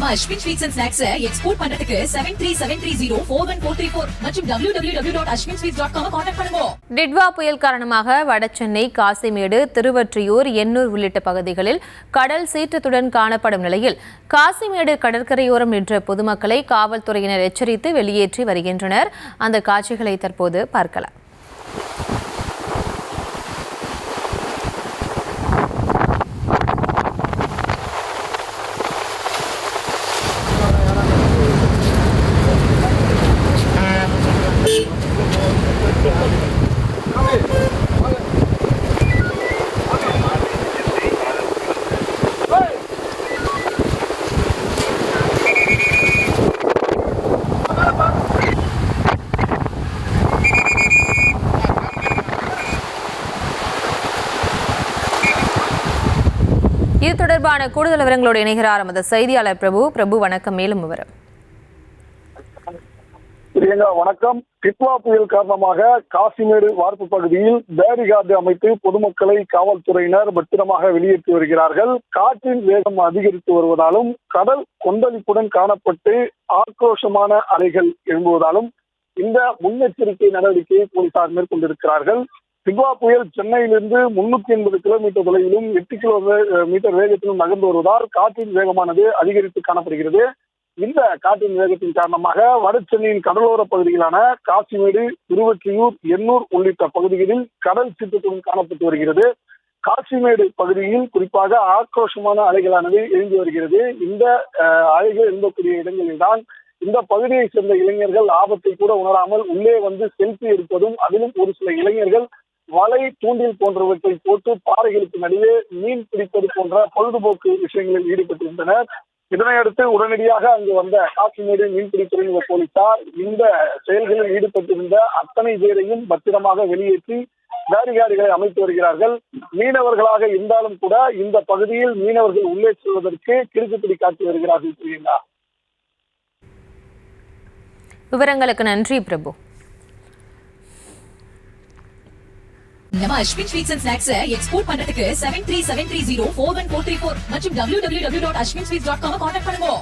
நம்ம Ashwin sweets and snacks export பண்றதுக்கு 7373041434 மற்றும் www.ashwinsweets.com கான்டாக்ட் பண்ணுங்க. டிட்வா புயல் காரணமாக வடசென்னை, காசிமேடு, திருவொற்றியூர், எண்ணூர் உள்ளிட்ட பகுதிகளில் கடல் சீற்றத்துடன் காணப்படும் நிலையில் காசிமேடு கடற்கரையோரம் நின்ற பொதுமக்களை காவல்துறையினர் எச்சரித்து வெளியேற்றி வருகின்றனர். அந்த காட்சிகளை தற்போது பார்க்கலாம். இது தொடர்பான கூடுதல் விவரங்களோடு இணைகிறார் நமது செய்தியாளர் பிரபு. வணக்கம். மேலும் விவரம். வணக்கம். டிட்வா புயல் காரணமாக காசிமேடு வார்ப்பு பகுதியில் பேரிகார்டு அமைத்து பொதுமக்களை காவல்துறையினர் பத்திரமாக வெளியேற்றி வருகிறார்கள். காற்றின் வேகம் அதிகரித்து வருவதாலும் கடல் கொந்தளிப்புடன் காணப்பட்டு ஆக்ரோஷமான அலைகள் எழும்புவதாலும் இந்த முன்னெச்சரிக்கை நடவடிக்கையை போலீசார் மேற்கொண்டிருக்கிறார்கள். டிட்வா புயல் சென்னையிலிருந்து 380 கிலோமீட்டர் தொலைவிலும் 8 கிலோமீட்டர் வேகத்திலும் நகர்ந்து வருவதால் காற்றின் வேகமானது அதிகரித்து காணப்படுகிறது. இந்த காற்றின் வேகத்தின் காரணமாக வட சென்னையின் கடலோர பகுதிகளான காசிமேடு, திருவொற்றியூர், எண்ணூர் உள்ளிட்ட பகுதிகளில் கடல் சீற்றத்துடன் காணப்பட்டு வருகிறது. காசிமேடு பகுதியில் குறிப்பாக ஆக்ரோஷமான அலைகளானது எழுந்து வருகிறது. இந்த அலைகள் எழுந்தக்கூடிய இடங்களில் தான் இந்த பகுதியை சேர்ந்த இளைஞர்கள் ஆபத்தை கூட உணராமல் உள்ளே வந்து செல்ஃபி எடுப்பதும், அதிலும் ஒரு சில இளைஞர்கள் வலை, தூண்டில் போன்றவற்றை போட்டு பாறைகளுக்கு நடுவே மீன் பிடிப்பது போன்ற பொழுதுபோக்கு விஷயங்களில் ஈடுபட்டிருந்தனர். இதனையடுத்து உடனடியாக அங்கு வந்த காசிமேடு மீன்பிடி துறைமுக போலீசார் இந்த செயல்களில் ஈடுபட்டிருந்த அத்தனை பேரையும் பத்திரமாக வெளியேற்றி பேரிகார்டுகளை அமைத்து வருகிறார்கள். மீனவர்களாக இருந்தாலும் கூட இந்த பகுதியில் மீனவர்கள் உள்ளே செல்வதற்கு கிறுக்குப்பிடி காட்டி வருகிறார்கள். புரியுங்களா? விவரங்களுக்கு நன்றி பிரபு. நம்ம Ashwin sweets and snacks export பண்றதுக்கு 7373041434 மற்றும் www.ashwinsweets.com கான்டாக்ட் பண்ணுங்க.